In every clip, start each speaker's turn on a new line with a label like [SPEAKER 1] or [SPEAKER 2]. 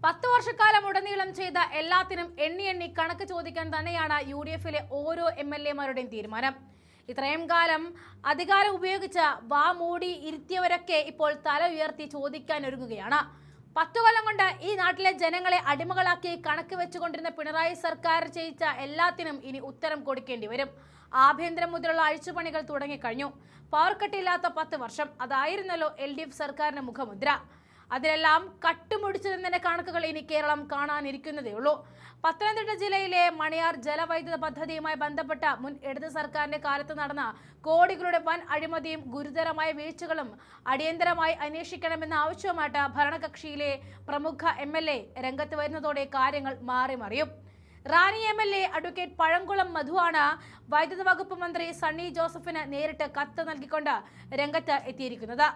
[SPEAKER 1] 10 വർഷക്കാലം ഉടനീളം ചെയ്ത എല്ലാത്തിനും എണ്ണി എണ്ണി കണക്ക് ചോദിക്കാൻ തന്നെയാണ് UDF-ലെ ഓരോ MLA-മാരുടെയും തീരുമാനം. ഇത്രയും കാലം അധികാരം ഉപയോഗിച്ച് വാ മൂടി ഇരുത്തിയവരൊക്കെ ഇപ്പോൾ തല ഉയർത്തി ചോദിക്കാൻ ഒരുങ്ങുകയാണ്. 10 കൊല്ലം കൊണ്ട് ഈ നാട്ടിലെ ജനങ്ങളെ അടിമകളാക്കി കണക്ക് വെച്ചുകൊണ്ടിരുന്ന പിണറായി സർക്കാർ ചെയ്യിച്ച എല്ലാത്തിനും ഇനി ഉത്തരം കൊടുക്കേണ്ടി വരും. ആഭ്യന്തരം മുതലുള്ള അഴിച്ചുപണികൾ തുടങ്ങിക്കഴിഞ്ഞു. പവർ കട്ടില്ലാത്ത 10 വർഷം അതായിരുന്നല്ലോ LDF സർക്കാരിന്റെ മുഖമുദ്ര. അതിലെല്ലാം കട്ടുമുടിച്ചതിന്റെ കണക്കുകൾ ഇനി കേരളം കാണാനിരിക്കുന്നതേയുള്ളൂ. പത്തനംതിട്ട ജില്ലയിലെ മണിയാർ ജലവൈദ്യുത പദ്ധതിയുമായി ബന്ധപ്പെട്ട മുൻ ഇടത് സർക്കാരിന്റെ കാലത്ത് നടന്ന കോടികളുടെ വൻ അഴിമതിയും ഗുരുതരമായ വീഴ്ചകളും അടിയന്തരമായി അന്വേഷിക്കണമെന്ന ആവശ്യവുമായിട്ട് ഭരണകക്ഷിയിലെ പ്രമുഖ MLA രംഗത്ത് വരുന്നതോടെ കാര്യങ്ങൾ മാറിമറിയും. റാണി MLA അഡ്വക്കേറ്റ് പഴങ്കുളം മധുവാണ് വൈദ്യുത വകുപ്പ് മന്ത്രി സണ്ണി ജോസഫിന് നേരിട്ട് കത്ത് നൽകിക്കൊണ്ട് രംഗത്ത് എത്തിയിരിക്കുന്നത്.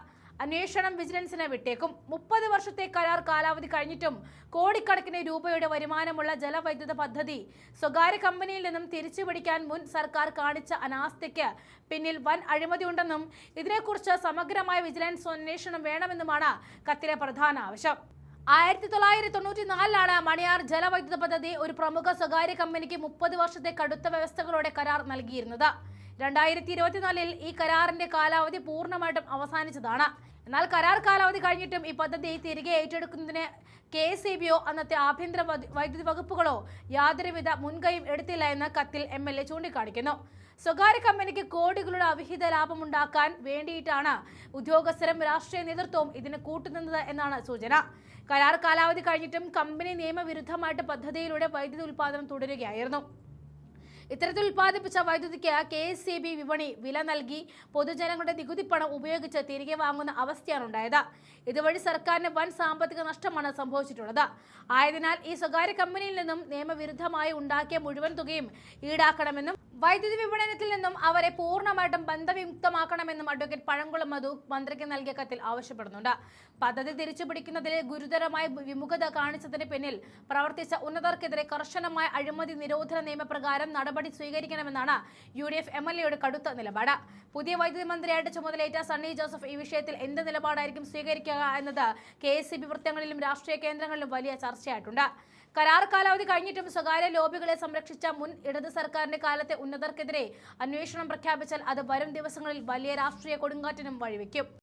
[SPEAKER 1] അന്വേഷണം വിജിലൻസിന് വിട്ടേക്കും. 30 വർഷത്തെ കരാർ കാലാവധി കഴിഞ്ഞിട്ടും കോടിക്കണക്കിന് രൂപയുടെ വരുമാനമുള്ള ജലവൈദ്യുത പദ്ധതി സ്വകാര്യ കമ്പനിയിൽ നിന്നും തിരിച്ചുപിടിക്കാൻ മുൻ സർക്കാർ കാണിച്ച അനാസ്ഥയ്ക്ക് പിന്നിൽ വൻ അഴിമതിയുണ്ടെന്നും ഇതിനെക്കുറിച്ച് സമഗ്രമായ വിജിലൻസ് അന്വേഷണം വേണമെന്നുമാണ് കത്തിലെ പ്രധാന ആവശ്യം. 1994 മണിയാർ ജലവൈദ്യുത പദ്ധതി ഒരു പ്രമുഖ സ്വകാര്യ കമ്പനിക്ക് 30 വർഷത്തെ കടുത്ത വ്യവസ്ഥകളോടെ കരാർ നൽകിയിരുന്നത്. 2024 ഈ കരാറിന്റെ കാലാവധി പൂർണ്ണമായിട്ടും അവസാനിച്ചതാണ്. എന്നാൽ കരാർ കാലാവധി കഴിഞ്ഞിട്ടും ഈ പദ്ധതി തിരികെ ഏറ്റെടുക്കുന്നതിന് KSEBയോ അന്നത്തെ ആഭ്യന്തര വൈദ്യുതി വകുപ്പുകളോ യാതൊരുവിധ മുൻകൈയും എടുത്തില്ല എന്ന് കത്തിൽ MLA ചൂണ്ടിക്കാണിക്കുന്നു. സ്വകാര്യ കമ്പനിക്ക് കോടികളുടെ അവിഹിത ലാഭമുണ്ടാക്കാൻ വേണ്ടിയിട്ടാണ് ഉദ്യോഗസ്ഥരും രാഷ്ട്രീയ നേതൃത്വവും ഇതിന് കൂട്ടുനിന്നത് എന്നാണ് സൂചന. കരാർ കാലാവധി കഴിഞ്ഞിട്ടും കമ്പനി നിയമവിരുദ്ധമായിട്ട് പദ്ധതിയിലൂടെ വൈദ്യുതി ഉൽപ്പാദനം തുടരുകയായിരുന്നു. ഇത്തരത്തിൽ ഉൽപ്പാദിപ്പിച്ച വൈദ്യുതിക്ക് KSEB വിപണി വില നൽകി പൊതുജനങ്ങളുടെ നികുതി പണം ഉപയോഗിച്ച് തിരികെ വാങ്ങുന്ന അവസ്ഥയാണ് ഉണ്ടായത്. ഇതുവഴി സർക്കാരിന് വൻ സാമ്പത്തിക നഷ്ടമാണ് സംഭവിച്ചിട്ടുള്ളത്. ആയതിനാൽ ഈ സ്വകാര്യ കമ്പനിയിൽ നിന്നും നിയമവിരുദ്ധമായി ഉണ്ടാക്കിയ മുഴുവൻ തുകയും ഈടാക്കണമെന്നും വൈദ്യുതി വിപണനത്തിൽ നിന്നും അവരെ പൂർണ്ണമായിട്ടും ബന്ധവിമുക്തമാക്കണമെന്നും അഡ്വക്കേറ്റ് പഴങ്കുളം മധു മന്ത്രിക്ക് നൽകിയ കത്തിൽ ആവശ്യപ്പെടുന്നുണ്ട്. പദ്ധതി തിരിച്ചുപിടിക്കുന്നതിൽ ഗുരുതരമായ വിമുഖത കാണിച്ചതിന് പിന്നിൽ പ്രവർത്തിച്ച ഉന്നതർക്കെതിരെ കർശനമായ അഴിമതി നിരോധന നിയമപ്രകാരം നടപടി സ്വീകരിക്കണമെന്നാണ് UDF MLA-യുടെ കടുത്ത നിലപാട്. പുതിയ വൈദ്യുതി മന്ത്രിയായിട്ട് ചുമതലയേറ്റ സണ്ണി ജോസഫ് ഈ വിഷയത്തിൽ എന്ത് നിലപാടായിരിക്കും സ്വീകരിക്കുക എന്നത് KSEB വൃത്തങ്ങളിലും രാഷ്ട്രീയ കേന്ദ്രങ്ങളിലും വലിയ ചർച്ചയായിട്ടുണ്ട്. കരാർ കാലാവധി കഴിഞ്ഞിട്ടും സ്വകാര്യ ലോബികളെ സംരക്ഷിച്ച മുൻ ഇടത് സർക്കാരിന്റെ കാലത്തെ ഉന്നതർക്കെതിരെ അന്വേഷണം പ്രഖ്യാപിച്ചാൽ അത് വരും ദിവസങ്ങളിൽ വലിയ രാഷ്ട്രീയ കൊടുങ്കാറ്റിനും വഴിവെക്കും.